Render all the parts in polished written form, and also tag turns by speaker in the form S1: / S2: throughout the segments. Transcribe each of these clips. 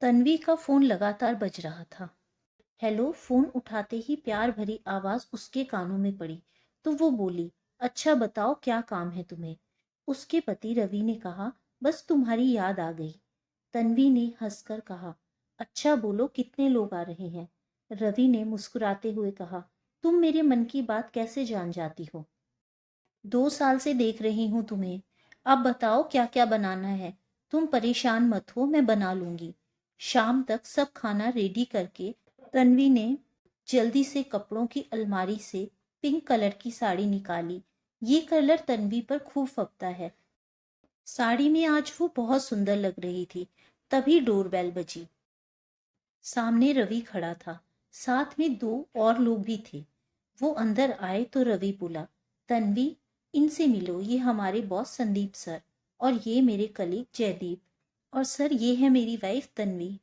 S1: तन्वी का फोन लगातार बज रहा था। हेलो। फोन उठाते ही प्यार भरी आवाज उसके कानों में पड़ी तो वो बोली, अच्छा बताओ क्या काम है तुम्हें। उसके पति रवि ने कहा, बस तुम्हारी याद आ गई। तन्वी ने हंसकर कहा, अच्छा बोलो कितने लोग आ रहे हैं। रवि ने मुस्कुराते हुए कहा, तुम मेरे मन की बात कैसे जान जाती हो। 2 साल से देख रही हूँ तुम्हें। अब बताओ क्या क्या बनाना है। तुम परेशान मत हो, मैं बना लूंगी। शाम तक सब खाना रेडी करके तन्वी ने जल्दी से कपड़ों की अलमारी से पिंक कलर की साड़ी निकाली। ये कलर तन्वी पर खूब फबता है। साड़ी में आज वो बहुत सुंदर लग रही थी। तभी डोरबेल बजी। सामने रवि खड़ा था। साथ में दो और लोग भी थे। वो अंदर आए तो रवि बोला, तन्वी, इनसे मिलो, ये हमारे बॉस संदीप सर और ये मेरे कलीग जयदीप, और सर ये है मेरी वाइफ तन्वी।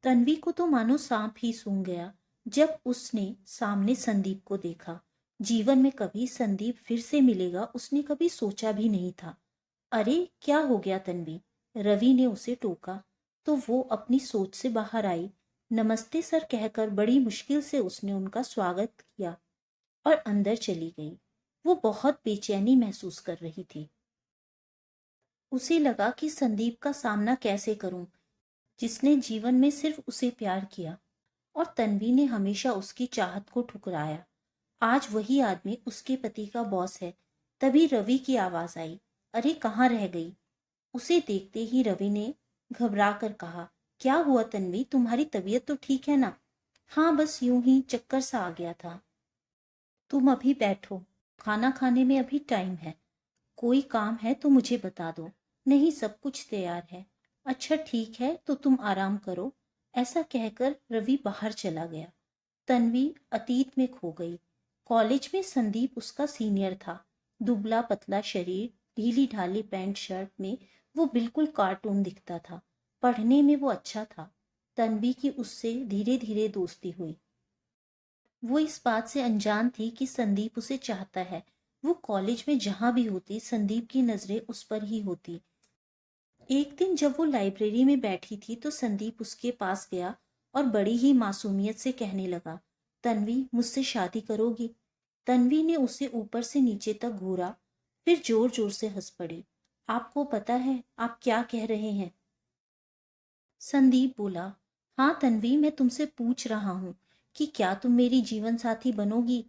S1: तन्वी को तो मानो सांप ही सूंघ गया जब उसने सामने संदीप को देखा। जीवन में कभी संदीप फिर से मिलेगा उसने कभी सोचा भी नहीं था। अरे क्या हो गया तन्वी, रवि ने उसे टोका तो वो अपनी सोच से बाहर आई। नमस्ते सर कहकर बड़ी मुश्किल से उसने उनका स्वागत किया और अंदर चली गई। वो बहुत बेचैनी महसूस कर रही थी। उसे लगा कि संदीप का सामना कैसे करूं, जिसने जीवन में सिर्फ उसे प्यार किया और तन्वी ने हमेशा उसकी चाहत को ठुकराया। आज वही आदमी उसके पति का बॉस है। तभी रवि की आवाज आई, अरे कहाँ रह गई। उसे देखते ही रवि ने घबरा कर कहा, क्या हुआ तन्वी, तुम्हारी तबीयत तो ठीक है ना। हाँ बस यूं ही चक्कर सा आ गया था। तुम अभी बैठो, खाना खाने में अभी टाइम है। कोई काम है तो मुझे बता दो। नहीं सब कुछ तैयार है। अच्छा ठीक है तो तुम आराम करो। ऐसा कहकर रवि बाहर चला गया। तन्वी अतीत में खो गई। कॉलेज में संदीप उसका सीनियर था। दुबला पतला शरीर, ढीली ढाली पैंट शर्ट में वो बिल्कुल कार्टून दिखता था। पढ़ने में वो अच्छा था। तन्वी की उससे धीरे धीरे दोस्ती हुई। वो इस बात से अनजान थी कि संदीप उसे चाहता है। वो कॉलेज में जहां भी होती संदीप की नजरें उस पर ही होती। एक दिन जब वो लाइब्रेरी में बैठी थी तो संदीप उसके पास गया और बड़ी ही मासूमियत से कहने लगा, तन्वी मुझसे शादी करोगी। तन्वी ने उसे ऊपर से नीचे तक घूरा, फिर जोर जोर से हंस पड़ी। आपको पता है आप क्या कह रहे हैं। संदीप बोला, हाँ तन्वी, मैं तुमसे पूछ रहा हूँ कि क्या तुम मेरी जीवन साथी बनोगी।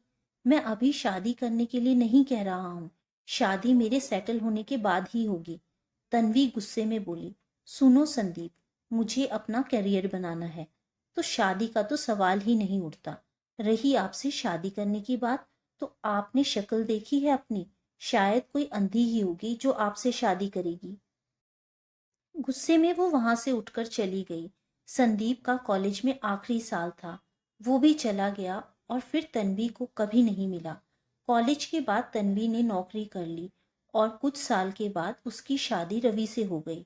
S1: मैं अभी शादी करने के लिए नहीं कह रहा हूँ। शादी मेरे सेटल होने के बाद ही होगी। तन्वी गुस्से में बोली, सुनो संदीप, मुझे अपना करियर बनाना है तो शादी का तो सवाल ही नहीं उठता। रही आपसे शादी करने की बात, तो आपने शक्ल देखी है अपनी। शायद कोई अंधी ही होगी जो आपसे शादी करेगी। गुस्से में वो वहां से उठकर चली गई। संदीप का कॉलेज में आखिरी साल था। वो भी चला गया और फिर तन्वी को कभी नहीं मिला। कॉलेज के बाद तन्वी ने नौकरी कर ली और कुछ साल के बाद उसकी शादी रवि से हो गई।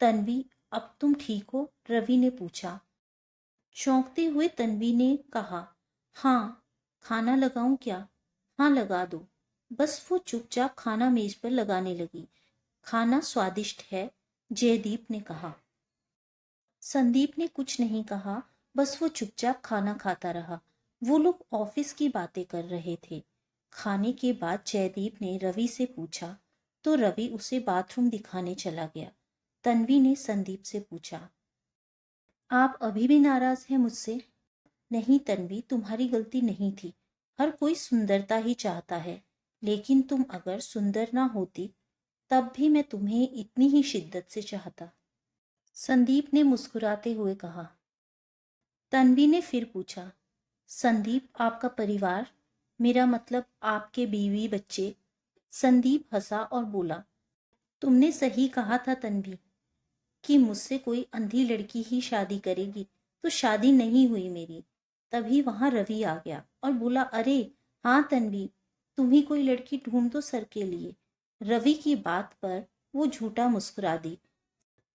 S1: तन्वी, अब तुम ठीक हो? रवि ने पूछा। चौंकते हुए तन्वी ने कहा, हाँ। खाना लगाऊं क्या? हाँ लगा दो। बस वो चुपचाप खाना मेज पर लगाने लगी। खाना स्वादिष्ट है, जयदीप ने कहा। संदीप ने कुछ नहीं कहा, बस वो चुपचाप खाना खाता रहा। वो लोग ऑफिस की बातें कर रहे थे। खाने के बाद जयदीप ने रवि से पूछा तो रवि उसे बाथरूम दिखाने चला गया। तन्वी ने संदीप से पूछा, आप अभी भी नाराज हैं मुझसे? नहीं तन्वी, तुम्हारी गलती नहीं थी। हर कोई सुंदरता ही चाहता है, लेकिन तुम अगर सुंदर ना होती तब भी मैं तुम्हें इतनी ही शिद्दत से चाहता। संदीप ने मुस्कुराते हुए कहा। तन्वी ने फिर पूछा, संदीप आपका परिवार, मेरा मतलब आपके बीवी बच्चे? संदीप हंसा और बोला, तुमने सही कहा था तन्वी कि मुझसे कोई अंधी लड़की ही शादी करेगी, तो शादी नहीं हुई मेरी। तभी वहां रवि आ गया और बोला, अरे हाँ तन्वी, तुम ही कोई लड़की ढूंढ दो सर के लिए। रवि की बात पर वो झूठा मुस्कुरा दी।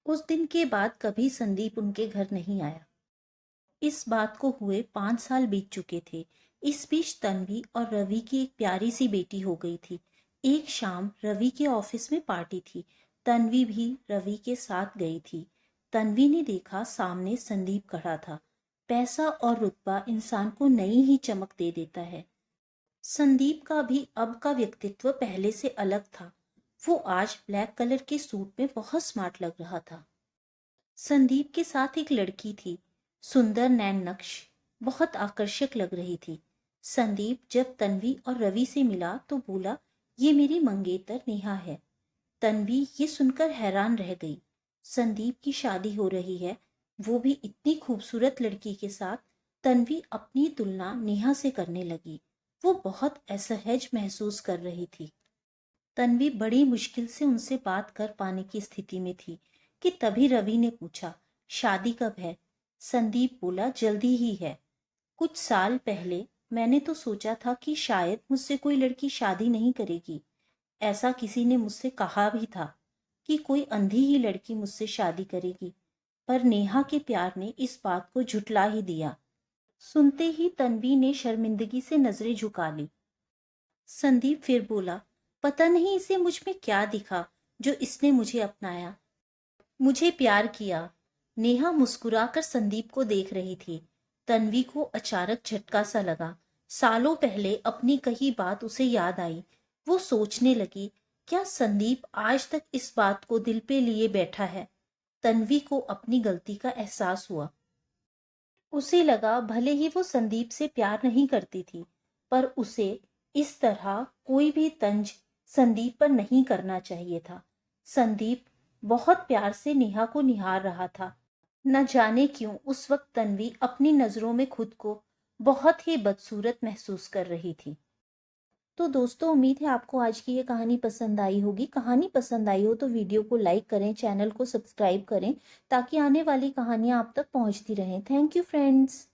S1: उस दिन के बाद कभी संदीप उनके घर नहीं आया। इस बात को हुए 5 साल बीत चुके थे। इस बीच तन्वी और रवि की एक प्यारी सी बेटी हो गई थी। एक शाम रवि के ऑफिस में पार्टी थी। तन्वी भी रवि के साथ गई थी। तन्वी ने देखा सामने संदीप खड़ा था। पैसा और रुतबा इंसान को नई ही चमक दे देता है। संदीप का भी अब का व्यक्तित्व पहले से अलग था। वो आज ब्लैक कलर के सूट में बहुत स्मार्ट लग रहा था। संदीप के साथ एक लड़की थी, सुंदर नैन नक्श, बहुत आकर्षक लग रही थी। संदीप जब तन्वी और रवि से मिला तो बोला, ये मेरी मंगेतर नेहा है। तन्वी ये सुनकर हैरान रह गई। संदीप की शादी हो रही है, वो भी इतनी खूबसूरत लड़की के साथ। तन्वी अपनी तुलना नेहा से करने लगी। वो बहुत असहज महसूस कर रही थी। तन्वी बड़ी मुश्किल से उनसे बात कर पाने की स्थिति में थी कि तभी रवि ने पूछा, शादी कब है? संदीप बोला, जल्दी ही है। कुछ साल पहले मैंने तो सोचा था कि शायद मुझसे कोई लड़की शादी नहीं करेगी। ऐसा किसी ने मुझसे कहा भी था कि कोई अंधी ही लड़की मुझसे शादी करेगी, पर नेहा के प्यार ने इस बात को झुठला ही दिया। सुनते ही तन्वी ने शर्मिंदगी से नजरें झुका ली। संदीप फिर बोला, पता नहीं इसे मुझ में क्या दिखा जो इसने मुझे अपनाया, मुझे प्यार किया। नेहा मुस्कुराकर संदीप को देख रही थी। तन्वी को अचानक झटका सा लगा। सालों पहले अपनी कही बात उसे याद आई। वो सोचने लगी, क्या संदीप आज तक इस बात को दिल पे लिए बैठा है? तन्वी को अपनी गलती का एहसास हुआ। उसे लगा भले ही वो संदीप से प्यार नहीं करती थी, पर उसे इस तरह कोई भी तंज संदीप पर नहीं करना चाहिए था। संदीप बहुत प्यार से नेहा को निहार रहा था। न जाने क्यों उस वक्त तन्वी अपनी नजरों में खुद को बहुत ही बदसूरत महसूस कर रही थी। तो दोस्तों, उम्मीद है आपको आज की ये कहानी पसंद आई होगी। कहानी पसंद आई हो तो वीडियो को लाइक करें, चैनल को सब्सक्राइब करें ताकि आने वाली कहानियां आप तक पहुंचती रहें। Thank you friends.